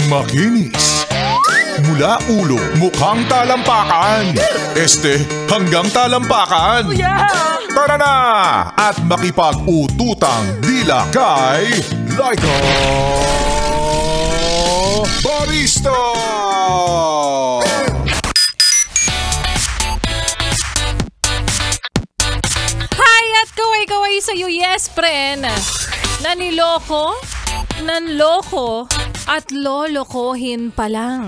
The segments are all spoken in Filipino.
Makinis. Mula ulo, mukhang talampakan. Hanggang talampakan. Oh yeah! Tara na! At makipag-ututang dila kay Laika Barista! Hi at kaway-kaway sa'yo, yes, friend. Naniloko, nanloko, at lolokohin pa lang.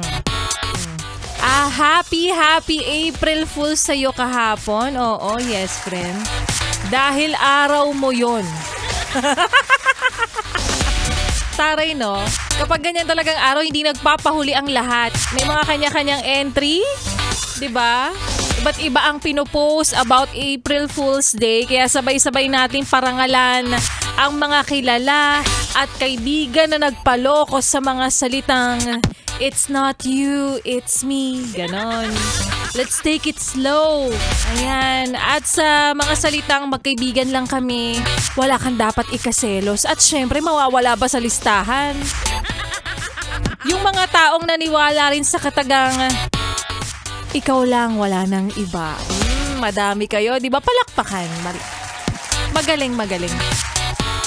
Happy April Fool's sa'yo kahapon. Oo, yes, friend. Dahil araw mo yon. Taray, no? Kapag ganyan talagang araw, hindi nagpapahuli ang lahat. May mga kanya-kanyang entry, di ba? Iba't iba ang pinopost about April Fool's Day. Kaya sabay-sabay natin parangalan ang mga kilala at kaibigan na nagpaloko sa mga salitang "It's not you, it's me." Ganon. Let's take it slow. Ayan. At sa mga salitang magkaibigan lang kami, wala kang dapat ikaselos. At syempre, mawawala ba sa listahan? Yung mga taong naniwala rin sa katagang ikaw lang, wala nang iba. Madami kayo, di ba? Palakpakan. Magaling.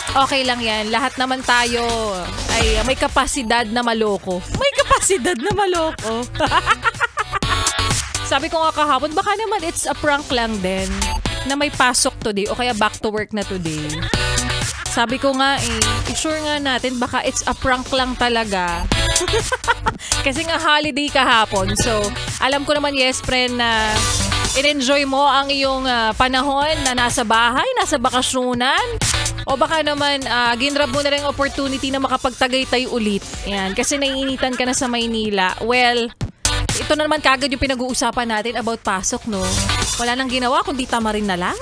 Okay lang yan. Lahat naman tayo ay may kapasidad na maloko. Sabi ko nga kahapon, baka naman it's a prank lang din na may pasok today o kaya back to work na today. Sabi ko nga i-sure nga natin baka it's a prank lang talaga. Kasi nga holiday kahapon. So, alam ko naman, yes, friend, na in-enjoy mo ang iyong panahon na nasa bahay, nasa bakasyonan. O baka naman, ginrab mo na rin opportunity na makapagtagaytay ulit. Yan, kasi naiinitan ka na sa Maynila. Well, ito na naman kagad yung pinag-uusapan natin about pasok, no? Wala nang ginawa, kundi tamarin na lang.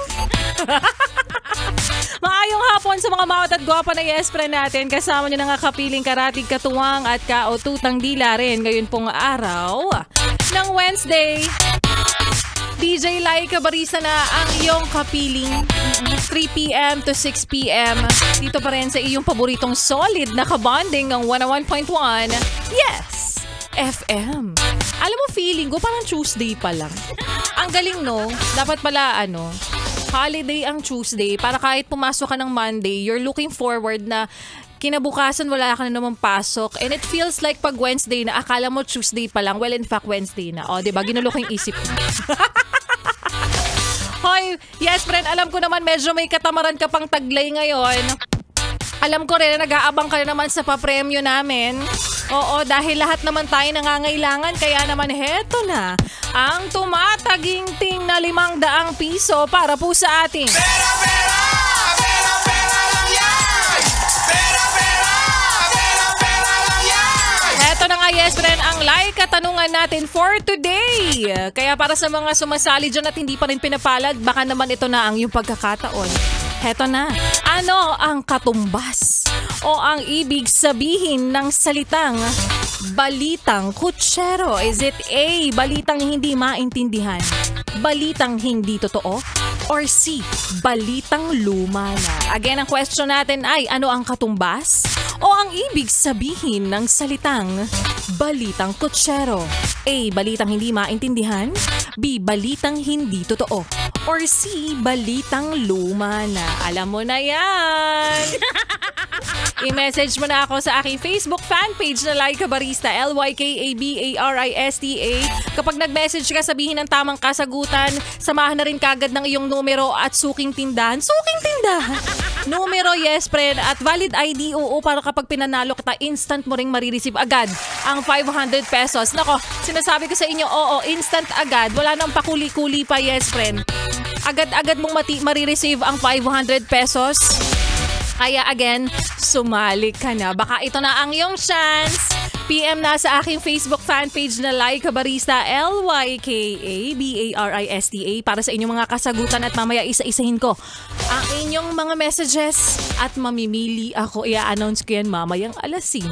Maayong hapon sa mga mawat at gwapa na yes friend natin. Kasama nyo na nga kapiling karatig, katuwang at kaututang dila rin ngayon pong araw ng Wednesday. DJ Laika Barista na ang iyong kapiling 3 p.m. to 6 p.m. Dito pa rin sa iyong paboritong solid na kabonding ng 101.1 Yes FM. Alam mo, feeling ko parang Tuesday pa lang. Ang galing, no? Dapat pala holiday ang Tuesday para kahit pumasok ka ng Monday, you're looking forward na kinabukasan wala ka na naman pasok. And it feels like pag Wednesday na akala mo Tuesday pa lang. Well, in fact, Wednesday na. O, diba? Ginulo ko yung isip ko. Hoy, yes friend, alam ko naman medyo may katamaran ka pang taglay ngayon. Alam ko rin na nag-aabang ka na naman sa papremyo namin. Oo, dahil lahat naman tayo nangangailangan. Kaya naman heto na ang tumataginting na 500 piso para po sa ating Pera lang yan! Pera lang yan! Heto na nga yes friend, ang like katanungan natin for today. Kaya para sa mga sumasali dyan at hindi pa rin pinapalad, baka naman ito na ang yung pagkakataon. Heto na. Ano ang katumbas o ang ibig sabihin ng salitang balitang kutsero? Is it A, balitang hindi maintindihan, balitang hindi totoo, or C, balitang luma na? Again, ang question natin ay ano ang katumbas o ang ibig sabihin ng salitang balitang kutsero? A, balitang hindi maintindihan, B, balitang hindi totoo, or C, balitang luma na? Alam mo na yan! I-message mo na ako sa aking Facebook fan page na Laika Barista, LYKABARISTA. Kapag nag-message ka, sabihin ng tamang kasagutan, samahan na rin kagad ng iyong numero at suking tindahan. Suking tindahan! Numero, yes friend, at valid ID, oo, para kapag pinanalo kita, instant mo ring marireceive agad ang 500 pesos. Nako, sinasabi ko sa inyo, oo, instant agad. Wala nang pakuli-kuli pa, yes friend. Agad-agad mong marireceive ang 500 pesos. Kaya again, sumali ka na. Baka ito na ang iyong chance. PM na sa aking Facebook fan page na Laika Barista, LYKABARISTA, para sa inyong mga kasagutan at mamaya isa-isahin ko ang inyong mga messages at mamimili ako. I-announce ko yan mamayang alas 5.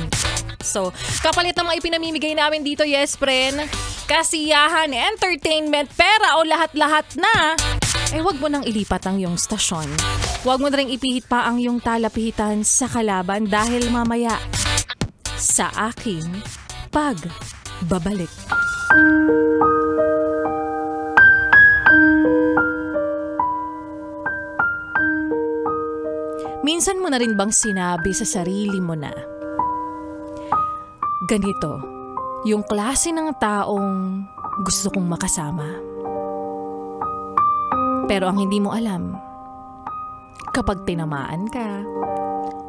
So, kapalit ng mga ipinamimigay namin dito, yes friend, kasiyahan, entertainment, pera o lahat-lahat na, wag mo nang ilipat ang iyong stasyon. Wag mo na rin ipihit pa ang iyong talapihitan sa kalaban dahil mamaya sa aking pagbabalik. Minsan mo na rin bang sinabi sa sarili mo na ganito yung klase ng taong gusto kong makasama? Pero ang hindi mo alam, kapag tinamaan ka,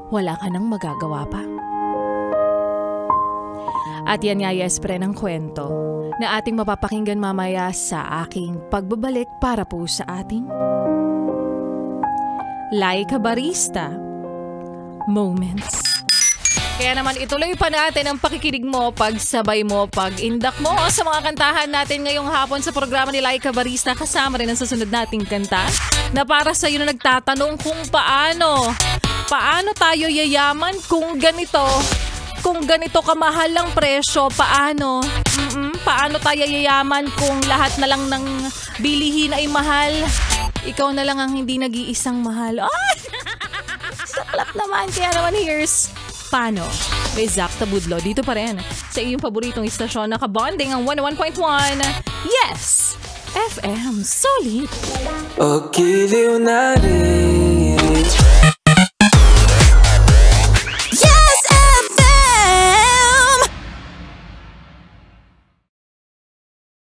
wala ka nang magagawa pa. At yan nga, yes, pre, ng kwento na ating mapapakinggan mamaya sa aking pagbabalik para po sa ating Laika Barista Moments. Kaya naman ituloy pa natin ang pakikinig mo, pagsabay mo, pag-indak mo sa mga kantahan natin ngayong hapon sa programa ni Laika Barista. Kasama rin ang susunod nating kanta na para sa iyo na nagtatanong kung paano tayo yayaman kung ganito kamahal ang presyo, paano tayo yayaman kung lahat na lang ng bilihin ay mahal? Ikaw na lang ang hindi nag-iisang mahal. Ay! Saklap naman. Kaya naman here's Paano? May Zach Tabudlo. Dito pa rin sa iyong paboritong istasyon na kabonding ang 101.1. Yes! FM Solid. O giliw na rin